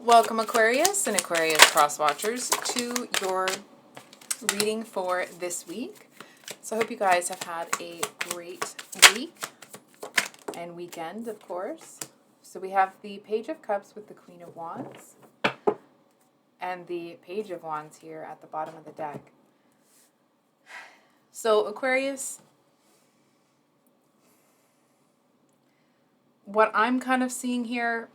Welcome Aquarius and Aquarius cross watchers to your reading for this week. So I hope you guys have had a great week and weekend, of course. So we have the Page of Cups with the Queen of Wands and the Page of Wands here at the bottom of the deck. So Aquarius, what I'm kind of seeing here,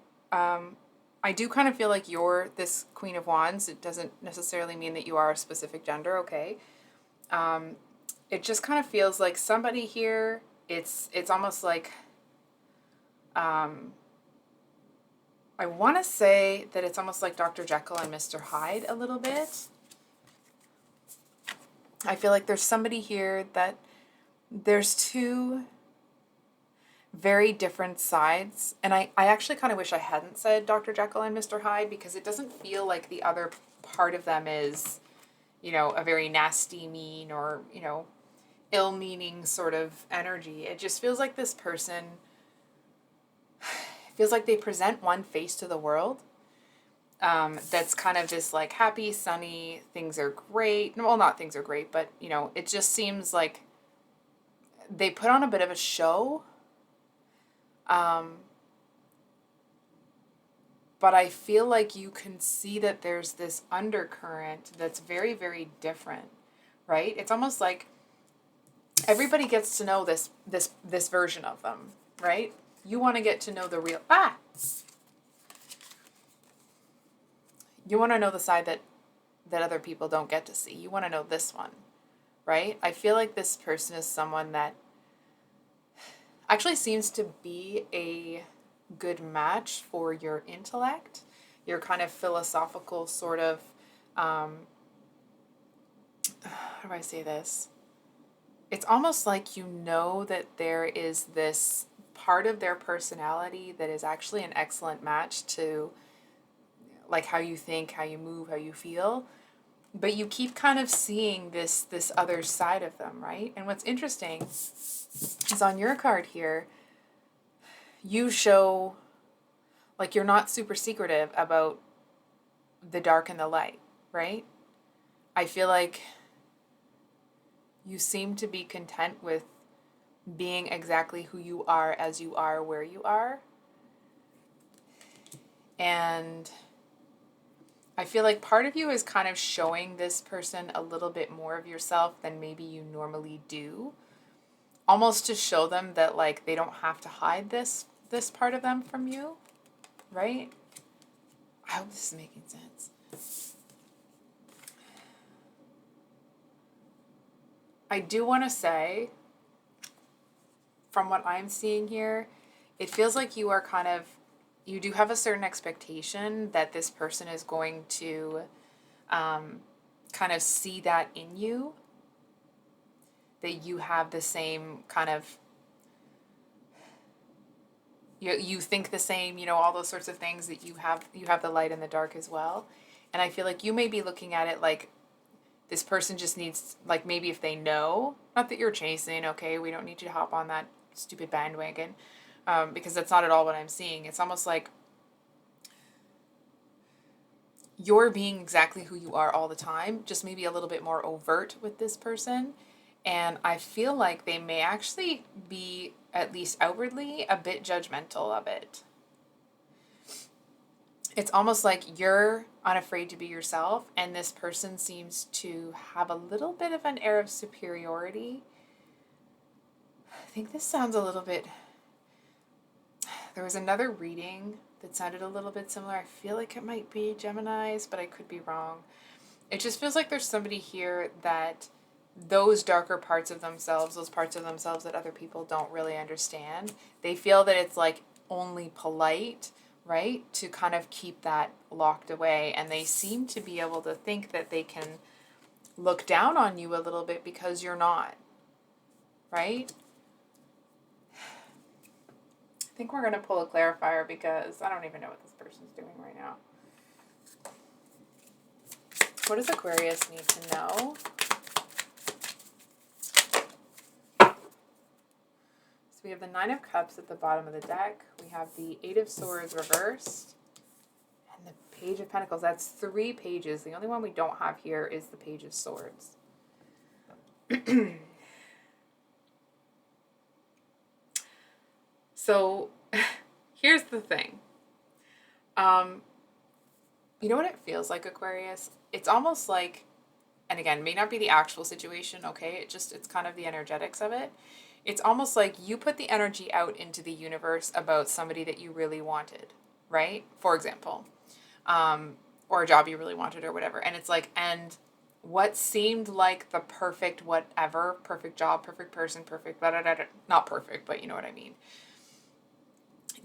I do kind of feel like you're this Queen of Wands. It doesn't necessarily mean that you are a specific gender, okay? It just kind of feels like somebody here, it's almost like, I want to say that it's almost like Dr. Jekyll and Mr. Hyde a little bit. I feel like there's somebody here that there's two very different sides. And I actually kind of wish I hadn't said Dr. Jekyll and Mr. Hyde because it doesn't feel like the other part of them is, a very nasty, mean, or, ill-meaning sort of energy. It just feels like this person, feels like they present one face to the world. That's kind of just like happy, sunny, things are great. Well, not things are great, but, it just seems like they put on a bit of a show. But I feel like you can see that there's this undercurrent that's very, very different, right? It's almost like everybody gets to know this version of them, right? You want to get to know the real, you want to know the side that other people don't get to see. You want to know this one, right? I feel like this person is someone that actually seems to be a good match for your intellect, your kind of philosophical sort of, how do I say this? It's almost like that there is this part of their personality that is actually an excellent match to like how you think, how you move, how you feel. But you keep kind of seeing this other side of them, right? And what's interesting is on your card here, you show like you're not super secretive about the dark and the light, right? I feel like you seem to be content with being exactly who you are as you are where you are. And I feel like part of you is kind of showing this person a little bit more of yourself than maybe you normally do. Almost to show them that like they don't have to hide this part of them from you, right? I hope this is making sense. I do want to say, from what I'm seeing here, it feels like you do have a certain expectation that this person is going to kind of see that in you, that you have the same kind of, you think the same, all those sorts of things, that you have the light and the dark as well. And I feel like you may be looking at it like this person just needs, like, maybe if they know, not that you're chasing, okay, we don't need you to hop on that stupid bandwagon, because that's not at all what I'm seeing. It's almost like you're being exactly who you are all the time, just maybe a little bit more overt with this person. And I feel like they may actually be, at least outwardly, a bit judgmental of it. It's almost like you're unafraid to be yourself, and this person seems to have a little bit of an air of superiority. I think this sounds a little bit... There was another reading that sounded a little bit similar. I feel like it might be Gemini's, but I could be wrong. It just feels like there's somebody here that those darker parts of themselves, those parts of themselves that other people don't really understand, they feel that it's like only polite, right, to kind of keep that locked away. And they seem to be able to think that they can look down on you a little bit because you're not, right? I think we're going to pull a clarifier because I don't even know what this person's doing right now. What does Aquarius need to know? So we have the Nine of Cups at the bottom of the deck. We have the Eight of Swords reversed and the Page of Pentacles. That's 3 pages. The only one we don't have here is the Page of Swords. So here's the thing. You know what it feels like, Aquarius? It's almost like, and again, may not be the actual situation, okay? It's kind of the energetics of it. It's almost like you put the energy out into the universe about somebody that you really wanted, right? For example, or a job you really wanted or whatever. And it's like, and what seemed like the perfect whatever, perfect job, perfect person, perfect, blah, blah, blah, blah, not perfect, but you know what I mean,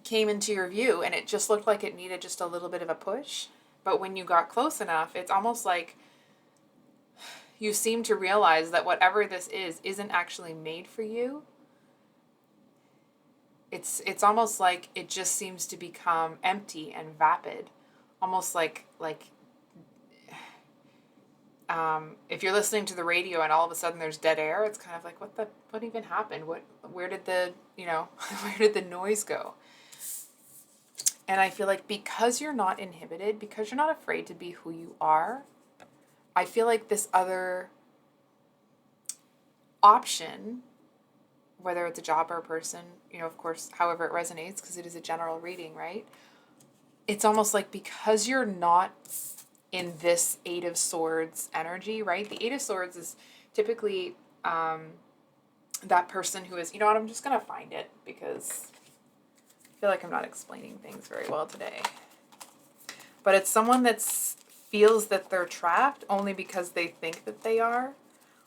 came into your view and it just looked like it needed just a little bit of a push. But when you got close enough, it's almost like you seem to realize that whatever this isn't actually made for you. It's almost like it just seems to become empty and vapid, almost like if you're listening to the radio and all of a sudden there's dead air. It's kind of like, what even happened? Where did the where did the noise go? And I feel like because you're not inhibited, because you're not afraid to be who you are, I feel like this other option, whether it's a job or a person, of course, however it resonates, because it is a general reading, right? It's almost like because you're not in this Eight of Swords energy, right? The Eight of Swords is typically that person who is, I'm just going to find it because I feel like I'm not explaining things very well today. But it's someone that feels that they're trapped only because they think that they are,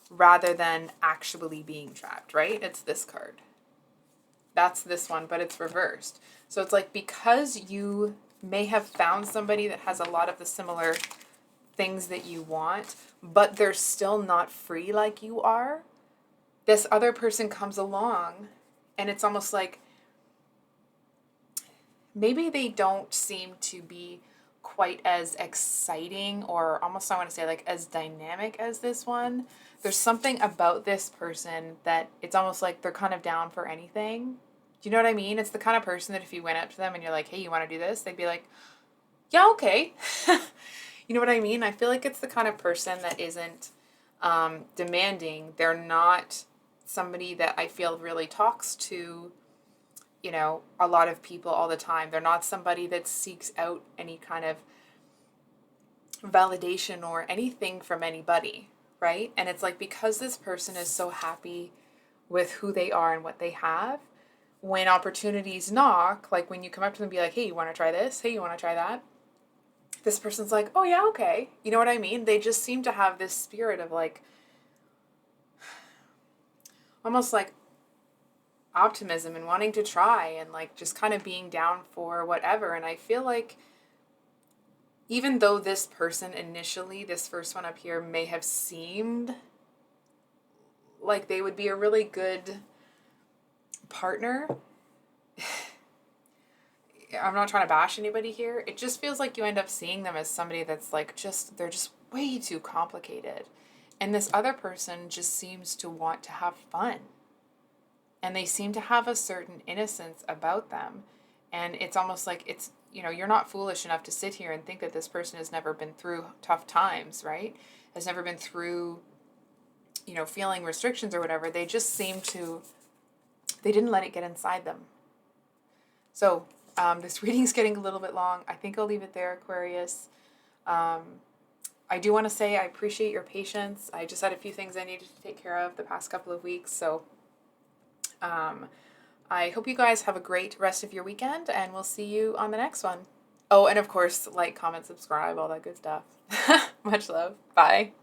rather than actually being trapped, right? It's this card. That's this one, but it's reversed. So it's like because you may have found somebody that has a lot of the similar things that you want, but they're still not free like you are, this other person comes along and it's almost like maybe they don't seem to be quite as exciting, or almost I want to say like as dynamic as this one. There's something about this person that it's almost like they're kind of down for anything. Do you know what I mean? It's the kind of person that if you went up to them and you're like, hey, you want to do this? They'd be like, yeah, okay. You know what I mean? I feel like it's the kind of person that isn't demanding. They're not somebody that I feel really talks to, a lot of people all the time. They're not somebody that seeks out any kind of validation or anything from anybody, right? And it's like because this person is so happy with who they are and what they have, when opportunities knock, like when you come up to them and be like, hey, you want to try this? Hey, you want to try that? This person's like, oh yeah, okay. You know what I mean? They just seem to have this spirit of like, almost like optimism and wanting to try and like just kind of being down for whatever. And I feel like even though this person initially, this first one up here, may have seemed like they would be a really good partner, I'm not trying to bash anybody here. It just feels like you end up seeing them as somebody that's like they're just way too complicated. And this other person just seems to want to have fun. And they seem to have a certain innocence about them. And it's almost like it's, you're not foolish enough to sit here and think that this person has never been through tough times, right? Has never been through, feeling restrictions or whatever. They just seem to, they didn't let it get inside them. So this reading's getting a little bit long. I think I'll leave it there, Aquarius. I do want to say I appreciate your patience. I just had a few things I needed to take care of the past couple of weeks. So I hope you guys have a great rest of your weekend, and we'll see you on the next one. Oh, and of course, like, comment, subscribe, all that good stuff. Much love. Bye.